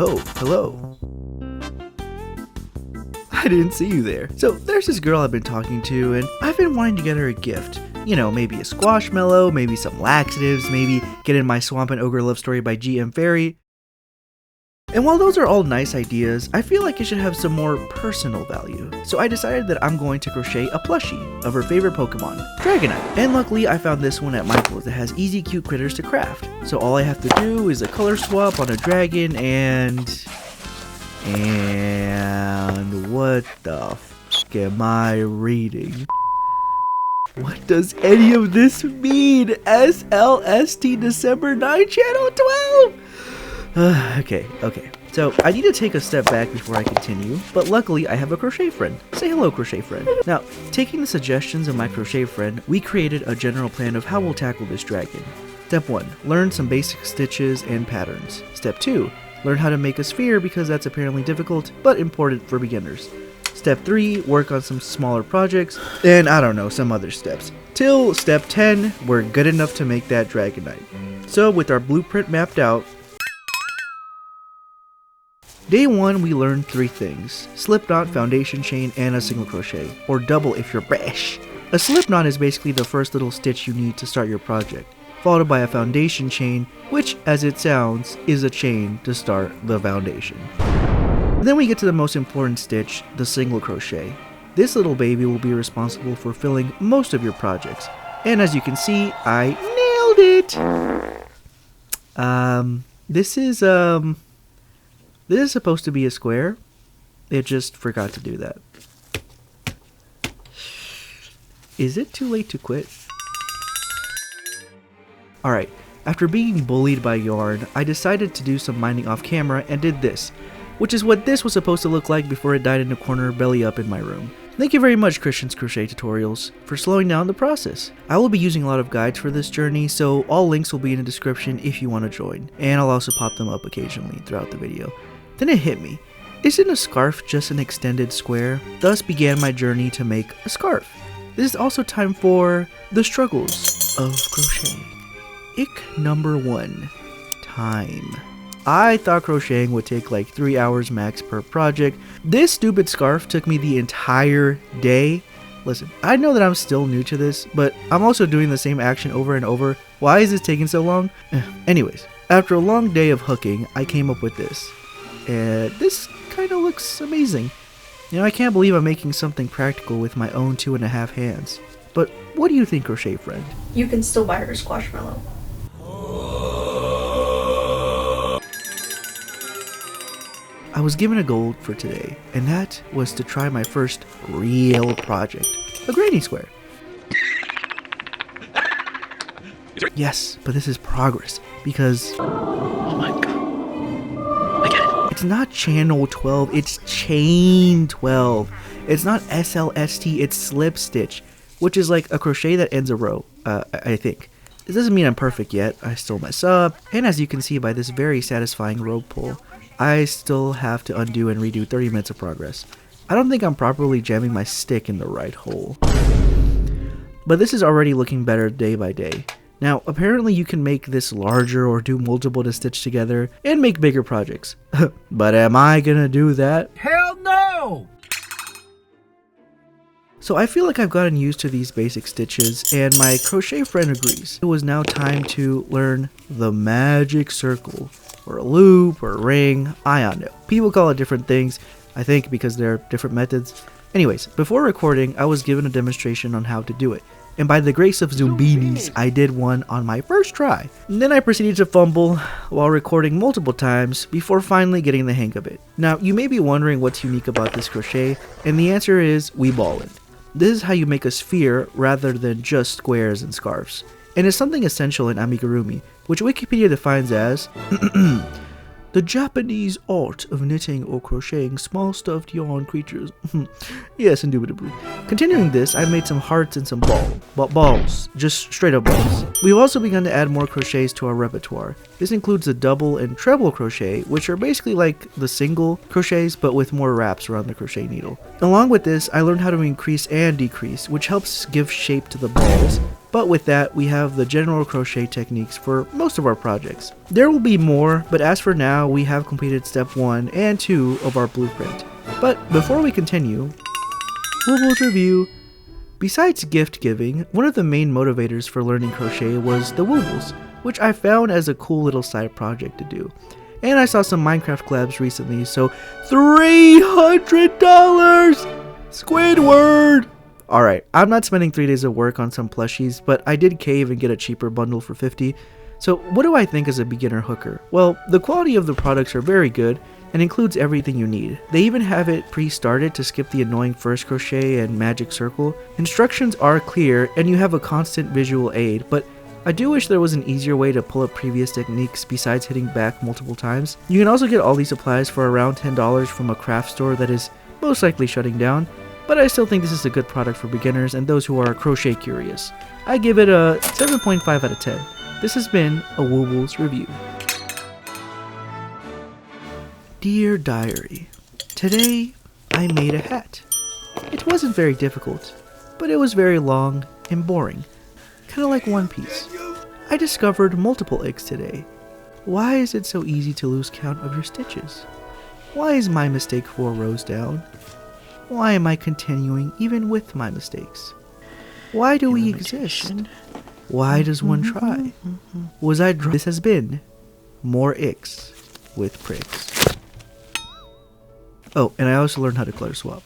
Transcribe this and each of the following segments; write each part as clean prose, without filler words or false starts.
Oh, hello. I didn't see you there. So there's this girl I've been talking to, and I've been wanting to get her a gift. You know, maybe a squashmallow, maybe some laxatives, maybe get in my Swamp and Ogre love story by GM Fairy. And while those are all nice ideas, I feel like it should have some more personal value. So I decided that I'm going to crochet a plushie of her favorite Pokemon, Dragonite. And luckily I found this one at Michael's that has easy cute critters to craft. So all I have to do is a color swap on a dragon and what the f am I reading? What does any of this mean? SLST December 9 Channel 12? Okay. So I need to take a step back before I continue, but luckily I have a crochet friend. Say hello, crochet friend. Now, taking the suggestions of my crochet friend, we created a general plan of how we'll tackle this dragon. Step 1, learn some basic stitches and patterns. Step 2, learn how to make a sphere because that's apparently difficult, but important for beginners. Step 3, work on some smaller projects, and I don't know, some other steps. Till step 10, we're good enough to make that Dragonite. So with our blueprint mapped out, Day 1 we learned 3 things: slipknot, foundation chain, and a single crochet, or double if you're brash. A slipknot is basically the first little stitch you need to start your project, followed by a foundation chain, which, as it sounds, is a chain to start the foundation. Then we get to the most important stitch, the single crochet. This little baby will be responsible for filling most of your projects, and as you can see, I nailed it! This is supposed to be a square. It just forgot to do that. Is it too late to quit? Alright, after being bullied by yarn, I decided to do some mining off camera and did this, which is what this was supposed to look like before it died in a corner belly up in my room. Thank you very much, Christian's Crochet Tutorials, for slowing down the process. I will be using a lot of guides for this journey, so all links will be in the description if you want to join, and I'll also pop them up occasionally throughout the video. Then it hit me. Isn't a scarf just an extended square? Thus began my journey to make a scarf. This is also time for the struggles of crochet. Ick number 1. Time. I thought crocheting would take like 3 hours max per project. This stupid scarf took me the entire day. Listen, I know that I'm still new to this, but I'm also doing the same action over and over. Why is this taking so long? Anyways, after a long day of hooking, I came up with this. This kind of looks amazing. You know, I can't believe I'm making something practical with my own 2.5 hands. But what do you think, crochet friend? You can still buy her squashmallow. I was given a goal for today, and that was to try my first real project, a granny square. Yes, but this is progress, because oh my god, I get it. It's not channel 12, it's chain 12. It's not SLST, it's slip stitch, which is like a crochet that ends a row, I think. This doesn't mean I'm perfect yet, I still mess up, and as you can see by this very satisfying rope pull, I still have to undo and redo 30 minutes of progress. I don't think I'm properly jamming my stick in the right hole. But this is already looking better day by day. Now, apparently you can make this larger or do multiple to stitch together and make bigger projects. But am I gonna do that? Hell no! So I feel like I've gotten used to these basic stitches, and my crochet friend agrees. It was now time to learn the magic circle, or a loop, or a ring, I don't know. People call it different things, I think because there are different methods. Anyways, before recording, I was given a demonstration on how to do it. And by the grace of Zumbinis, I did one on my first try. And then I proceeded to fumble while recording multiple times before finally getting the hang of it. Now, you may be wondering what's unique about this crochet, and the answer is we ball it. This is how you make a sphere rather than just squares and scarves. And it's something essential in amigurumi, which Wikipedia defines as the Japanese art of knitting or crocheting small stuffed yarn creatures. Yes, indubitably. Continuing this, I made some hearts and some balls, just straight up balls. We've also begun to add more crochets to our repertoire. This includes the double and treble crochet, which are basically like the single crochets but with more wraps around the crochet needle. Along with this, I learned how to increase and decrease, which helps give shape to the balls. but with that, we have the general crochet techniques for most of our projects. There will be more, but as for now, we have completed step 1 and 2 of our blueprint. But before we continue, Woobles review. Besides gift giving, one of the main motivators for learning crochet was the Woobles, which I found as a cool little side project to do. And I saw some Minecraft collabs recently, so $300! Squidward! Alright, I'm not spending 3 days of work on some plushies, but I did cave and get a cheaper bundle for $50. So what do I think as a beginner hooker? Well, the quality of the products are very good and includes everything you need. They even have it pre-started to skip the annoying first crochet and magic circle. Instructions are clear and you have a constant visual aid, but I do wish there was an easier way to pull up previous techniques besides hitting back multiple times. You can also get all these supplies for around $10 from a craft store that is most likely shutting down, but I still think this is a good product for beginners and those who are crochet curious. I give it a 7.5 out of 10. This has been a Woobles review. Dear Diary, today I made a hat. It wasn't very difficult, but it was very long and boring. Kinda like One Piece. I discovered multiple eggs today. Why is it so easy to lose count of your stitches? Why is my mistake 4 rows down? Why am I continuing even with my mistakes? Why do we exist? Why does one try? Was I This has been more icks with pricks. Oh, and I also learned how to color swap.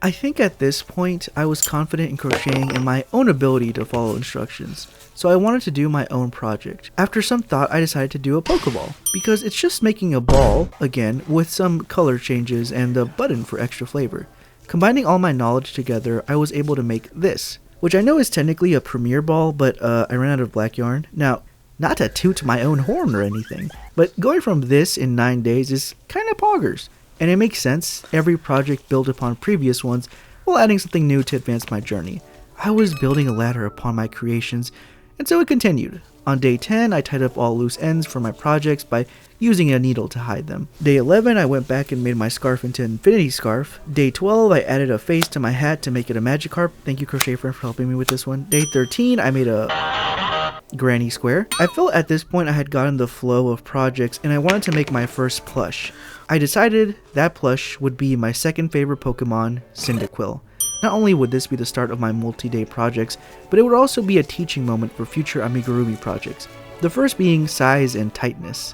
I think at this point, I was confident in crocheting in my own ability to follow instructions, so I wanted to do my own project. After some thought, I decided to do a Pokeball, because it's just making a ball, again, with some color changes and a button for extra flavor. Combining all my knowledge together, I was able to make this, which I know is technically a premiere ball, but I ran out of black yarn. Now, not to toot my own horn or anything, but going from this in 9 days is kinda poggers. And it makes sense, every project built upon previous ones while adding something new to advance my journey. I was building a ladder upon my creations, and so it continued. On day 10, I tied up all loose ends for my projects by using a needle to hide them. Day 11, I went back and made my scarf into an infinity scarf. Day 12, I added a face to my hat to make it a Magikarp. Thank you, crochet friend, for helping me with this one. Day 13, I made a granny square. I felt at this point I had gotten the flow of projects and I wanted to make my first plush. I decided that plush would be my second favorite Pokemon, Cyndaquill. Not only would this be the start of my multi-day projects, but it would also be a teaching moment for future amigurumi projects. The first being size and tightness.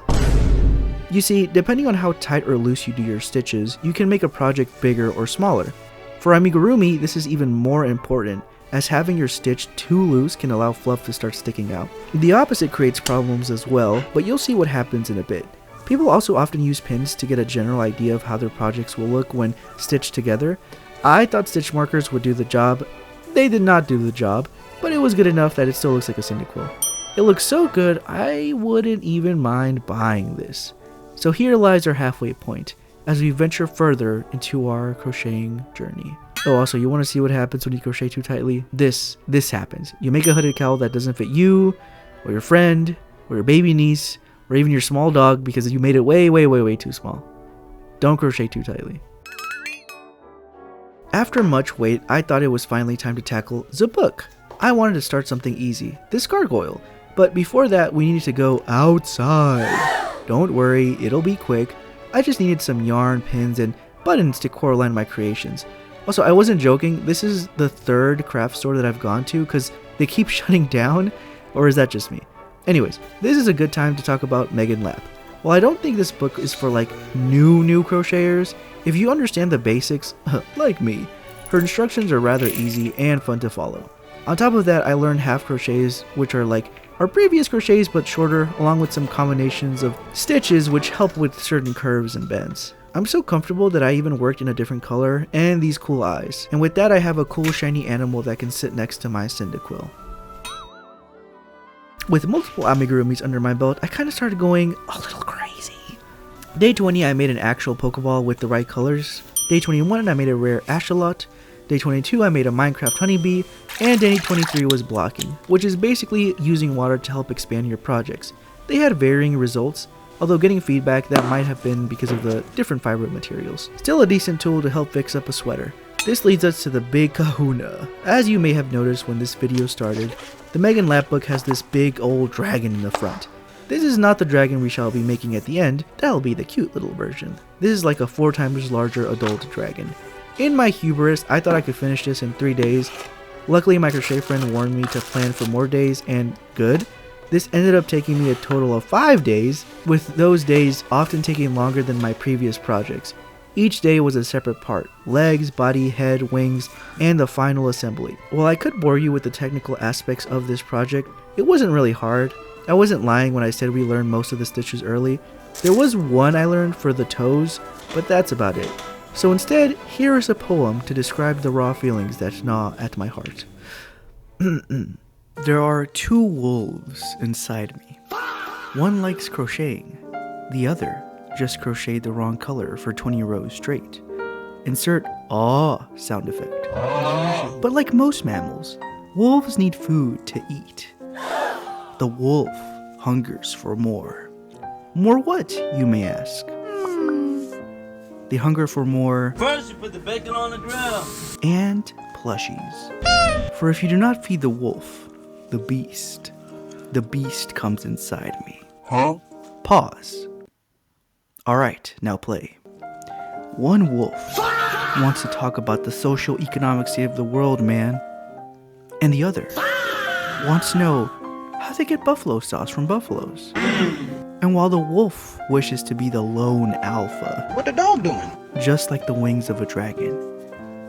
You see, depending on how tight or loose you do your stitches, you can make a project bigger or smaller. For amigurumi, this is even more important, as having your stitch too loose can allow fluff to start sticking out. The opposite creates problems as well, but you'll see what happens in a bit. People also often use pins to get a general idea of how their projects will look when stitched together. I thought stitch markers would do the job. They did not do the job, but it was good enough that it still looks like a Cyndaquill. It looks so good, I wouldn't even mind buying this. So here lies our halfway point, as we venture further into our crocheting journey. Oh, also, you want to see what happens when you crochet too tightly? This happens. You make a hooded cowl that doesn't fit you, or your friend, or your baby niece, or even your small dog because you made it way too small. Don't crochet too tightly. After much wait, I thought it was finally time to tackle the book. I wanted to start something easy, this Gargoyle, but before that we needed to go outside. Don't worry, it'll be quick. I just needed some yarn, pins, and buttons to core align my creations. Also, I wasn't joking, this is the 3rd craft store that I've gone to because they keep shutting down, or is that just me? Anyways, this is a good time to talk about Megan Lapp. While I don't think this book is for like new crocheters, if you understand the basics, like me, her instructions are rather easy and fun to follow. On top of that, I learned half crochets, which are like our previous crochets but shorter, along with some combinations of stitches which help with certain curves and bends. I'm so comfortable that I even worked in a different color and these cool eyes. And with that, I have a cool shiny animal that can sit next to my Cyndaquill. With multiple amigurumis under my belt, I kind of started going a little crazy. Day 20, I made an actual Pokeball with the right colors. Day 21, I made a rare Axolot. Day 22, I made a Minecraft honeybee. And day 23 was blocking, which is basically using water to help expand your projects. They had varying results, although getting feedback that might have been because of the different fiber materials. Still a decent tool to help fix up a sweater. This leads us to the big kahuna. As you may have noticed when this video started, the Megan Lapp book has this big old dragon in the front. This is not the dragon we shall be making at the end, that'll be the cute little version. This is like a 4 times larger adult dragon. In my hubris, I thought I could finish this in 3 days. Luckily my crochet friend warned me to plan for more days, and good. This ended up taking me a total of 5 days, with those days often taking longer than my previous projects. Each day was a separate part: legs, body, head, wings, and the final assembly. While I could bore you with the technical aspects of this project, it wasn't really hard. I wasn't lying when I said we learned most of the stitches early. There was one I learned for the toes, but that's about it. So instead, here is a poem to describe the raw feelings that gnaw at my heart. There are 2 wolves inside me. One likes crocheting, the other just crocheted the wrong color for 20 rows straight. Insert "ah" sound effect. But like most mammals, wolves need food to eat. The wolf hungers for more. More what, you may ask? They hunger for more. First you put the bacon on the grill. And plushies. For if you do not feed the wolf, the beast comes inside me. Huh? Pause. Alright, now play. One wolf wants to talk about the socio-economic state of the world, man. And the other wants to know how they get buffalo sauce from buffaloes. And while the wolf wishes to be the lone alpha, What the dog doing? just like the wings of a dragon,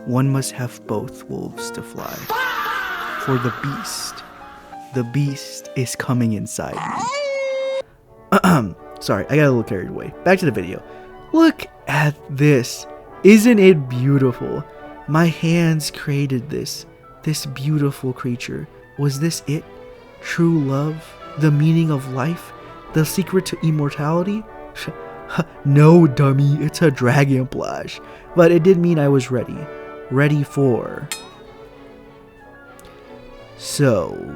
one must have both wolves to fly. For the beast is coming inside me. Sorry, I got a little carried away. Back to the video. Look at this. Isn't it beautiful? My hands created this beautiful creature. Was this it? True love? The meaning of life? The secret to immortality? No, dummy, it's a dragon plush. But it did mean I was ready. Ready for... So...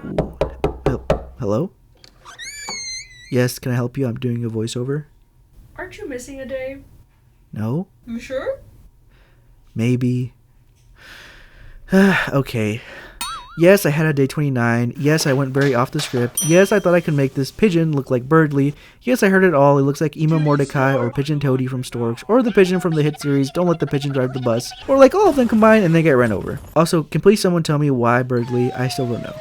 Hello? Yes, can I help you? I'm doing a voiceover. Aren't you missing a day? No? You sure? Maybe. Okay. Yes, I had a day 29. Yes, I went very off the script. Yes, I thought I could make this pigeon look like Birdley. Yes, I heard it all. It looks like Ema Mordecai or Pigeon Toady from Storks, or the pigeon from the hit series Don't Let the Pigeon Drive the Bus, or like all of them combined and they get run over. Also, can please someone tell me why Birdley? I still don't know.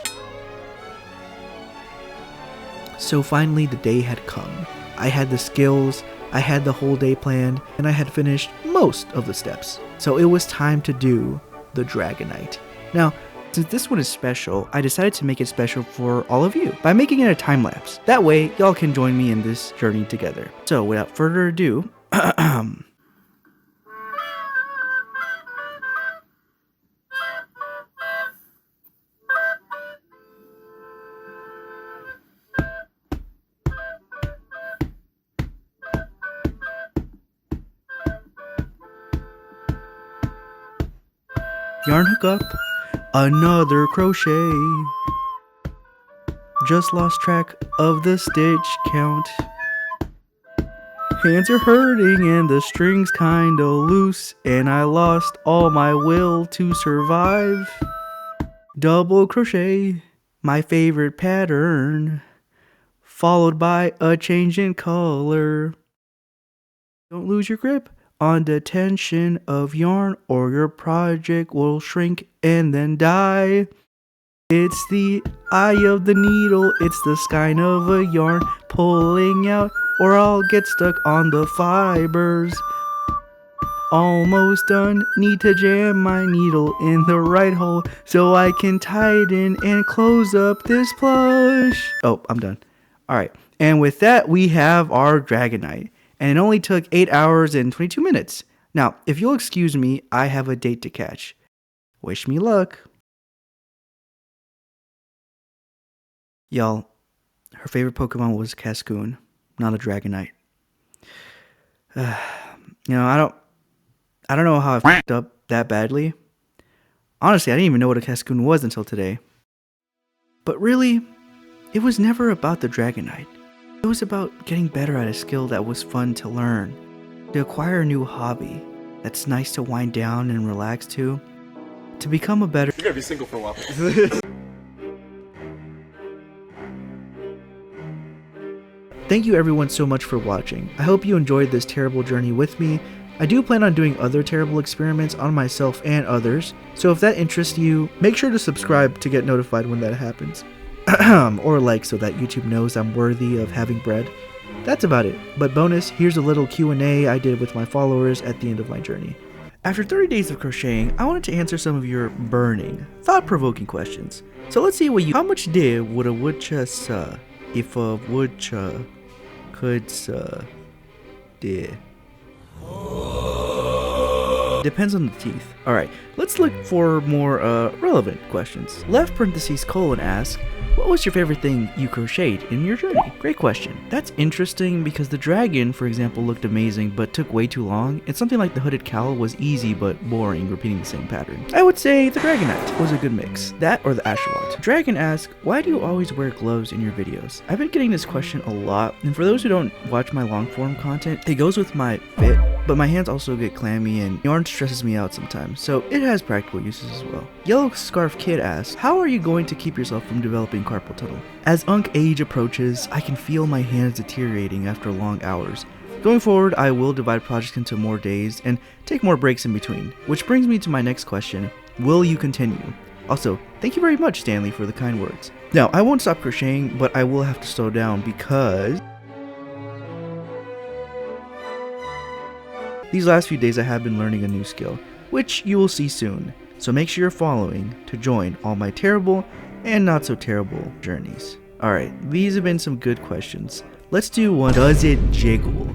So finally the day had come. I had the skills, I had the whole day planned, and I had finished most of the steps. So it was time to do the Dragonite. Now, since this one is special, I decided to make it special for all of you by making it a time lapse. That way, y'all can join me in this journey together. So without further ado, yarn hook up, another crochet. Just lost track of the stitch count. Hands are hurting and the string's kinda loose, and I lost all my will to survive. Double crochet, my favorite pattern, followed by a change in color. Don't lose your grip on the tension of yarn, or your project will shrink and then die. It's the eye of the needle, it's the skein of a yarn pulling out, or I'll get stuck on the fibers. Almost done, need to jam my needle in the right hole so I can tighten and close up this plush. Oh, I'm done. Alright, and with that we have our Dragonite. And it only took 8 hours and 22 minutes. Now, if you'll excuse me, I have a date to catch. Wish me luck. Y'all, her favorite Pokemon was Cascoon, not a Dragonite. You know, I don't know how I fucked up that badly. Honestly, I didn't even know what a Cascoon was until today. But really, it was never about the Dragonite. It was about getting better at a skill that was fun to learn, to acquire a new hobby, that's nice to wind down and relax to become a better... You're gonna be single for a while. Thank you everyone so much for watching. I hope you enjoyed this terrible journey with me. I do plan on doing other terrible experiments on myself and others, so if that interests you, make sure to subscribe to get notified when that happens. Or like so that YouTube knows I'm worthy of having bread. That's about it, but bonus, here's a little Q&A I did with my followers at the end of my journey. After 30 days of crocheting, I wanted to answer some of your burning, thought-provoking questions. So let's see what you... How much did would a woodchuck if a woodchuck could did? Depends on the teeth. Alright, let's look for more relevant questions. Left parentheses colon asks, what was your favorite thing you crocheted in your journey? Great question. That's interesting because the dragon, for example, looked amazing but took way too long, and something like the Hooded Cowl was easy but boring, repeating the same pattern. I would say the Dragonite was a good mix. That or the Ashalot. Dragon asks, why do you always wear gloves in your videos? I've been getting this question a lot, and for those who don't watch my long form content, it goes with my fit. But my hands also get clammy and yarn stresses me out sometimes, so it has practical uses as well. Yellow Scarf Kid asks, how are you going to keep yourself from developing carpal tunnel? As Unk age approaches, I can feel my hands deteriorating after long hours. Going forward, I will divide projects into more days and take more breaks in between, which brings me to my next question, will you continue? Also, thank you very much Stanley for the kind words. Now, I won't stop crocheting, but I will have to slow down because... these last few days I have been learning a new skill, which you will see soon, so make sure you're following to join all my terrible and not so terrible journeys. Alright, these have been some good questions. Let's do one. Does it jiggle?